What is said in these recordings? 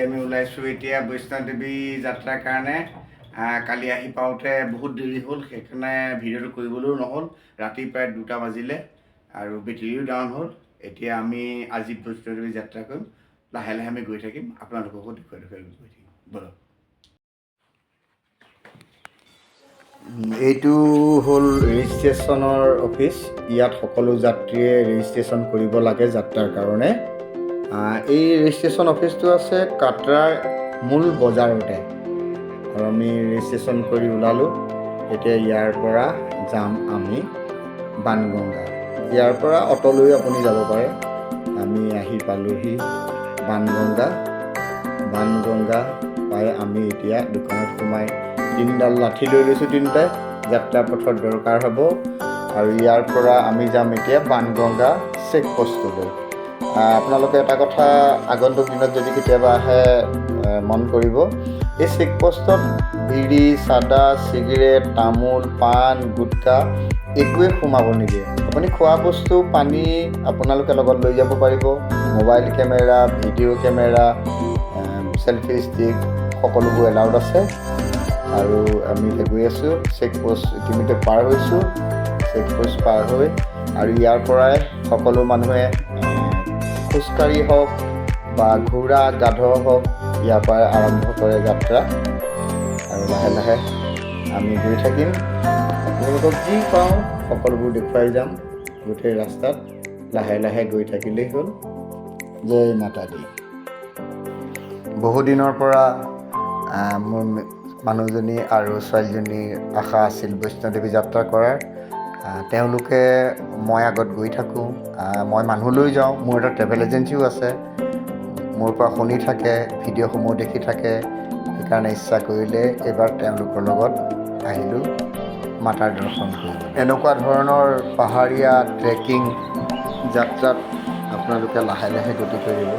আমি ওলাইছোঁ এতিয়া বৈষ্ণৱদেৱী যাত্ৰাৰ কাৰণে। কালি আহি পাওঁতে বহুত দেৰি হ'ল, সেইকাৰণে ভিডিঅ'টো কৰিবলৈও নহ'ল। ৰাতি প্ৰায় 2টা বাজিলে আৰু বেটেৰীও ডাউন হ'ল। এতিয়া আমি আজি বৈষ্ণৱদেৱী যাত্ৰা কৰিম। লাহে লাহে আমি গৈ থাকিম, আপোনালোককো দেখুৱাই গৈ থাকিম। বলক। এইটো হ'ল ৰেজিষ্ট্ৰেশ্যনৰ অফিচ। ইয়াত সকলো যাত্ৰীয়ে ৰেজিষ্ট্ৰেশ্যন কৰিব লাগে যাত্ৰাৰ কাৰণে। এই ৰেজিষ্ট্ৰেশ্যন অফিচটো আছে কাটৰাৰ মূল বজাৰতে। আৰু আমি ৰেজিষ্ট্ৰেশ্যন কৰি ওলালোঁ। এতিয়া ইয়াৰ পৰা যাম আমি বাণগংগা। ইয়াৰ পৰা অটো লৈ আপুনি যাব পাৰে। আমি আহি পালোহি বাণগংগা। বাণগংগা পাই আমি এতিয়া দোকানত সোমাই 3ডাল লাঠি লৈ লৈছোঁ। 3টাই যাত্ৰা পথত দৰকাৰ হ'ব। আৰু ইয়াৰ পৰা আমি যাম এতিয়া বাণগংগা চেকপোষ্টলৈ। আপোনালোকে এটা কথা আগন্তুক দিনত যদি কেতিয়াবা আহে মন কৰিব, এই চেকপোষ্টত বিড়ি, চাদা, চিগাৰেট, তামোল, পাণ, গুটকা একোৱে সোমাব নিদিয়ে। আপুনি খোৱা বস্তু, পানী আপোনালোকে লগত লৈ যাব পাৰিব। Mobile camera, video' camera, selfie stick সকলোবোৰ এলাউড আছে। আৰু আমি এতিয়া গৈ আছোঁ চেকপোষ্ট। ইতিমধ্যে পাৰ হৈছোঁ চেকপোষ্ট পাৰ হৈ। আৰু ইয়াৰ পৰাই সকলো মানুহে খোজকাঢ়ি হওক বা ঘোঁৰা গাধ হওক ইয়াৰ পৰাই আৰম্ভ কৰে যাত্ৰা। আৰু লাহে লাহে আমি গৈ থাকিম। আপোনালোকক যি পাওঁ সকলোবোৰ দেখুৱাই যাম গোটেই ৰাস্তাত। লাহে লাহে গৈ থাকিলেই হ'ল। জয় মাতা দি। বহুদিনৰ পৰা মোৰ মানুহজনী আৰু ছোৱালীজনীৰ আশা আছিল বৈষ্ণৱদেৱী যাত্ৰা কৰাৰ। তেওঁলোকে মই আগত গৈ থাকোঁ। মই মানুহ লৈ যাওঁ। মোৰ এটা ট্ৰেভেল এজেঞ্চিও আছে। মোৰ পৰা শুনি থাকে, ভিডিঅ'সমূহ দেখি থাকে। সেইকাৰণে ইচ্ছা কৰিলে এইবাৰ তেওঁলোকৰ লগত আহিলোঁ মাতাৰ দৰ্শন কৰিবলৈ। এনেকুৱা ধৰণৰ পাহাৰীয়া ট্ৰেকিং যাত্ৰাত আপোনালোকে লাহে লাহে গতি কৰিব।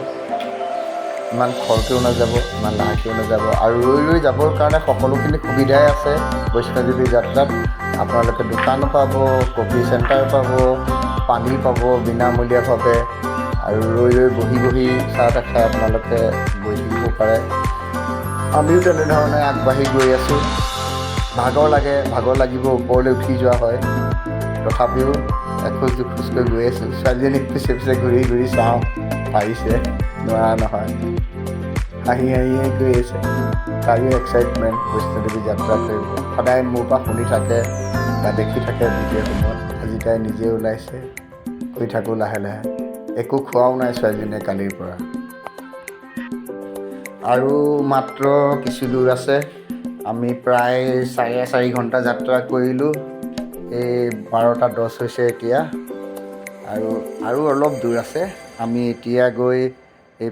ইমান খৰকৈও নাযাব, ইমান লাহেকৈও নাযাব। আৰু ৰৈ ৰৈ যাবৰ কাৰণে সকলোখিনি সুবিধাই আছে বৈষ্ণৱদেৱী যাত্ৰাত। আপোনালোকে দোকান পাব, কফি চেণ্টাৰ পাব, পানী পাব বিনামূলীয়াভাৱে। আৰু ৰৈ ৰৈ বহি বহি চাহ তাহ খাই আপোনালোকে বহি থাকিব পাৰে। আমিও তেনেধৰণে আগবাঢ়ি গৈ আছোঁ। ভাগৰ লাগে, ভাগৰ লাগিব, ওপৰলৈ উঠি যোৱা হয়। তথাপিও এখোজ দুখোজকৈ গৈ আছোঁ। ছোৱালীজনীক পিছে পিছে ঘূৰি ঘূৰি চাওঁ, পাৰিছে, নোৱাৰা নহয়। হাঁহি হাঁহিয়ে গৈ আছে। তাইও এক্সাইটমেণ্ট বৈষ্ণৱদেৱী যাত্ৰা কৰিব। সদায় মোৰ পৰা শুনি থাকে বা দেখি থাকে ভিডিঅ'সমূহত। আজি তাই নিজে ওলাইছে। গৈ থাকোঁ লাহে লাহে। একো খোৱাও নাই ছোৱালীজনীয়ে কালিৰ পৰা। আৰু মাত্ৰ কিছু দূৰ আছে। আমি প্ৰায় 4.5 ঘণ্টা যাত্ৰা কৰিলোঁ। এই 12:10 হৈছে এতিয়া। আৰু অলপ দূৰ আছে। আমি এতিয়া গৈ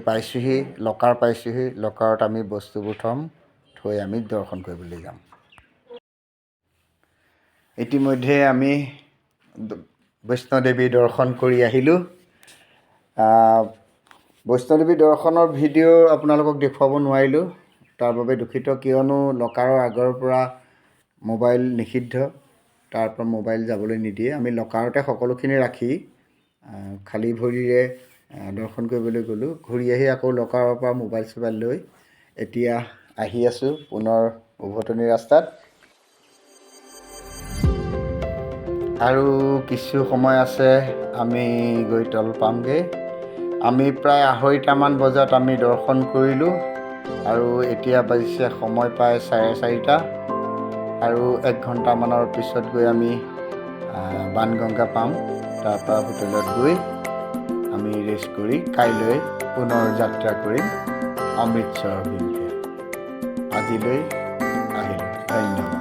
পাইছোঁহি, লকাৰ পাইছোঁহি। লকাৰত আমি বস্তুবোৰ থৈ আমি দৰ্শন কৰিবলৈ যাম। ইতিমধ্যে আমি বৈষ্ণৱদেৱী দৰ্শন কৰি আহিলোঁ। বৈষ্ণৱদেৱী দৰ্শনৰ ভিডিঅ' আপোনালোকক দেখুৱাব নোৱাৰিলোঁ। তাৰ বাবে দুখিত, কিয়নো লকাৰৰ আগৰ পৰা মোবাইল নিষিদ্ধ। তাৰ পৰা মোবাইল যাবলৈ নিদিয়ে। আমি লকাৰতে সকলোখিনি ৰাখি খালী ভৰিৰে দৰ্শন কৰিবলৈ গ'লোঁ। ঘূৰি আহি আকৌ লকাৰৰ পৰা মোবাইল চোবাইল লৈ এতিয়া আহি আছোঁ পুনৰ উভতনি ৰাস্তাত। আৰু কিছু সময় আছে, আমি গৈ তল পামগৈ। আমি প্ৰায় 2:30মান বজাত আমি দৰ্শন কৰিলোঁ। আৰু এতিয়া বাজিছে সময় প্ৰায় 4:30। আৰু 1 ঘণ্টামানৰ পিছত গৈ আমি বাণগংগা পাম। তাৰপৰা হোটেলত গৈ আমি ৰেষ্ট কৰি কাইলৈ পুনৰ যাত্ৰা কৰিম অমৃতসৰ অভিমুখে। আজিলৈ আহিলোঁ। ধন্যবাদ।